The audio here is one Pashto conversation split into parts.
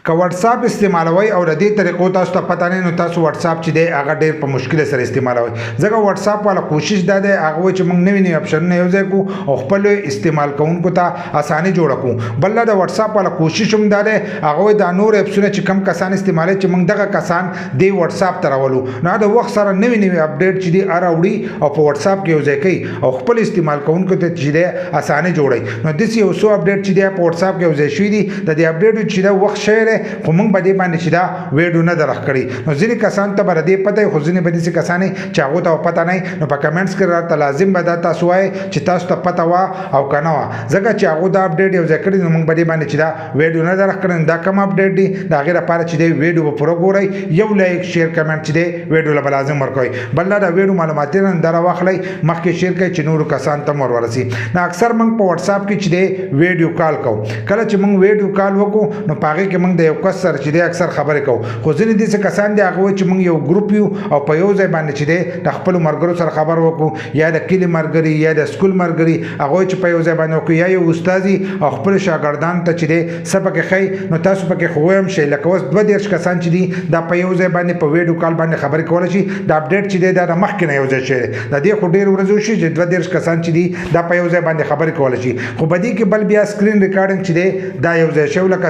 که واتس اپ استعمالوي او د دې طریقو تاسو ته پته نه نو تاسو واتس اپ چې دی هغه ډیر په مشکل سره استعمالوي ځکه واتس اپ والا کوشش دا دی هغه چې موږ نوی اپشنونه یو ځای کو او خپل استعمال کوونکو ته اسانه جوړ کړو بل دا واتس اپ والا کوشش هم دا دی هغه د نور اپسونه چې کم کسان استعمالوي چې موږ دغه کسان دی واتس اپ ته راولو نو د وخت سره نوی اپډیټ چې دی راوړي او په واتس اپ کې یو ځای کوي او خپل استعمال کوونکو ته چې دی اسانه جوړي نو د یو څو اپډیټ چې دی په واتس اپ کې یو ځای شوی دی د دې اپډیټ چې دا وخت شهره خو موږ به دې باندې چې دا ویډیو نه درخ کړی نو ځینې کسان ته بر دې پته خو ځینې به دې کسان چې هغه ته پته نه نو په کمنټس کې راته لازم به دا تاسو وای چې تاسو ته پته وا او کنه وا ځکه چې هغه دا اپډیټ یو ځای کړی نو موږ به دې باندې چې دا ویډیو نه درخ کړی دا کوم اپډیټ دی دا غیر لپاره چې دې ویډیو په پوره ګورئ یو لایک شیر کمنټ چې دې ویډیو له لازم ورکوي بل دا ویډیو معلومات نه در واخلئ مخکې شیر کړئ چې نور کسان ته مور ورسي نو اکثر موږ په واتس اپ کې چې دې ویډیو کال کوو کله چې موږ ویډیو کال وکړو نو پاره کې موږ د یو کس سره چې د اکثر خبرې کوو خو ځینې دې کسان دی هغه چې موږ یو ګروپ یو او په یو ځای باندې چې د خپل مرګرو سره خبر وکړو یا د کلی مرګري یا د سکول مرګري هغه چې په یو ځای باندې وکړو یا یو استادي او خپل شاګردان ته چې د سبق خي نو تاسو پکې خو هم شي لکه اوس 2 کسان چې دي دا په یو ځای باندې په ویډیو کال باندې خبرې کول شي دا اپډیټ چې دی دا د مخکې نه یو ځای شي د دې خو ډیر ورځو شي چې 2 کسان چې دي دا په یو ځای باندې خبرې کول شي خو بدی کې بل بیا سکرین ریکارډینګ چې دی دا یو ځای شو لکه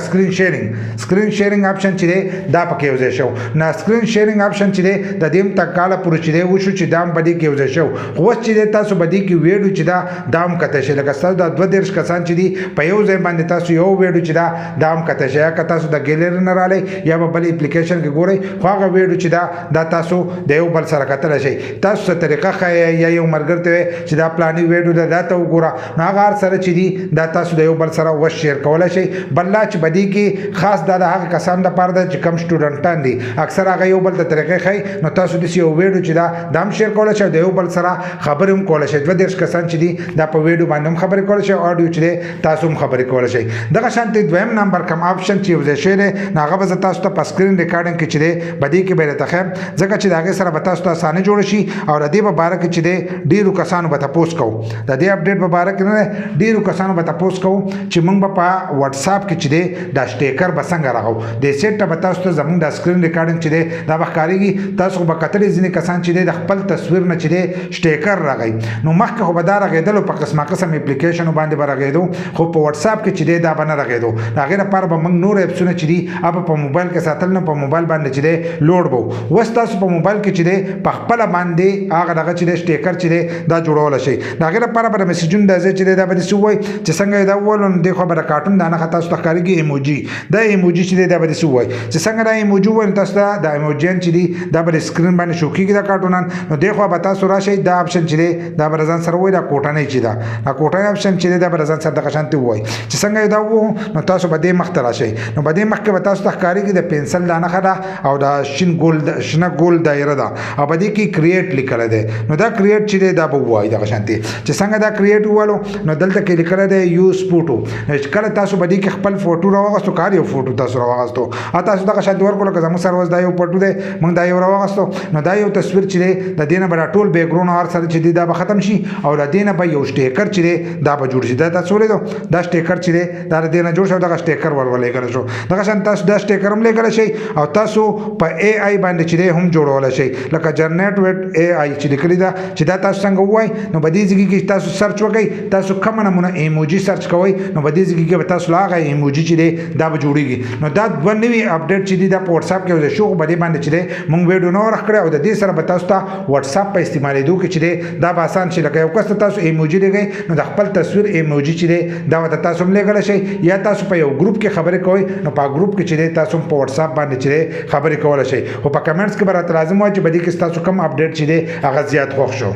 سکرین شیرینګ اپشن چې دی دا پکې یو ځای شو نه سکرین شیرینګ اپشن چې دی د دې تکاله پوره چې دی وشو چې دام بدی کې یو ځای شو خو چې دی تاسو بدی کې ویډیو چې دا دام کته شي لکه تاسو د 2 کسان چې دی په یو ځای باندې تاسو یو ویډیو چې دا دام کته شي یا تاسو د ګیلری نه رالي یا په بل اپلیکیشن کې ګورئ خو هغه ویډیو چې دا تاسو د یو بل سره کتل شي تاسو څه طریقه خای یا یو مرګرته چې دا پلاني ویډیو دا ته وګوره نو هغه سره چې دی دا تاسو د یو بل سره و شیر کولای شي بل لا چې بدی کې خاص د هغه کسان د پاره چې کم سټوډنټان دي اکثر هغه یو بل د طریقې خای نو تاسو د یو ویډیو چې دا دام شیر کولای شي د یو بل سره خبرې هم کولای شي 2 کسان چې دي دا په ویډیو باندې هم خبرې کولای شي اډیو چې تاسو هم خبرې کولای شي دغه شانتي دویم نمبر کم اپشن چې یو ځای شي نه هغه به تاسو ته په سکرین ریکارډینګ کې چې دی بدی کې به ته خیم ځکه چې دا هغه سره به تاسو ته اسانه جوړ شي او د دې په باره کې چې دی ډیرو کسانو به تاسو کوو د دې اپډیټ په باره کې نه ډیرو کسانو به تاسو کوو چې موږ په واتس اپ کې چې دی دا سټیکر به څنګه راغو د سیټ به تاسو ته زموږ د سکرین ریکارډینګ چې دی دا به ښکارېږي تاسو به کتلې ځینې کسان چې دی د خپل تصویر نه چې دی سټیکر راغی نو مخکې خو به دا راغېدلو په قسم اپلیکیشنو باندې به راغېدو خو په واتس اپ کې چې دی دا به نه راغېدو د هغې لپاره به موږ نور اپسونه چې دي هغه په موبایل کې ساتل نه په موبایل باندې چې دی لوډ به اوس تاسو په موبایل کې چې دی په خپله باندې هغه دغه چې دی سټیکر چې دی دا جوړولی شي د هغې لپاره به د میسیجونو دا ځای چې دی دا به داسې ووایي چې څنګه یې دا وویلو نو دې خوا به د کارټون دا نښه تاسو ته ښکارېږي ایموجي دا ایموجي چې دی دا به داسې ووایي چې څنګه دا ایموجي وویل تاسو ته دا ایموجیان چې دي دا به د سکرین باندې شو کېږي دا کارټونان نو دې خوا به تاسو راشئ دا اپشن چې دی دا به ځان سره ووایي دا کوټنۍ چې ده دا کوټنۍ اپشن چې دی دا به ځان سره دغه شانتې ووایي چې څنګه یې دا ووایو نو تاسو به دې مخ ته راشئ نو په دې مخ کې به تاسو ته ښکارېږي د پنسل دا نښه ده او دا شنه ګول دایره ده او په دې کې کریټ لیکلی دی نو دا کریټ چې دی دا به ووایي دغه شانتې چې څنګه دا کریټ ووالو نو دلته کې لیکلی دی یوز فوټو کله تاسو به دې کې خپل فوټو راواغستو کار یو فوټو تاسو راواغستو تاسو دغه شانتې ورکړو که زموږ سره اوس دا یو فوټو دی موږ دا یو راواغستو نو دا یو تصویر چې دی د دې نه به دا ټول بیکګراونډ هر سره چې دی دا به ختم شي او د دې نه به یو سټیکر چې دی دا به جوړ شي دا تاسو ولیدو دا سټیکر چې دی دا د دې نه جوړ شو دغه سټیکر ورولېږلی شو دغه شان تاسو دا سټیکر هم لیکلی شئ او تاسو په اے آی باندې چې دی هم جوړولی شئ لکه جنریټ ویټ اے آی چې لیکلي ده چې دا تاسو څنګه ووایي نو په دې ځای کې تاسو سرچ وکئ تاسو کومه نمونه ایموجي سرچ کوئ نو په دې ځای کې به تاسو هغه ایموجي چې دی دا به جوړېږي نو دا دوه نوي اپډیټ چې دي دا په واتس اپ کې د شو په دې باندې چې دی موږ ویډیو نه ورخ کړی او د دې سره به تاسو ته واتس اپ په استعمالېدو کې چې دی دا به اسان شي لکه یو کس ته تاسو ایموجي لیکئ نو د خپل تصویر ایموجي چې دی دا به تاسو هم لیکلی شئ یا تاسو په یو ګروپ کې خبرې کوئ نو په ګروپ کې چې دی تاسو په واتس اپ باندې چې دی خبرې کولی شئ خو په کمنټس کې به راته لازم وایي چې په دې کې ستاسو کوم اپډیټ چې دی هغه زیات خوښ شو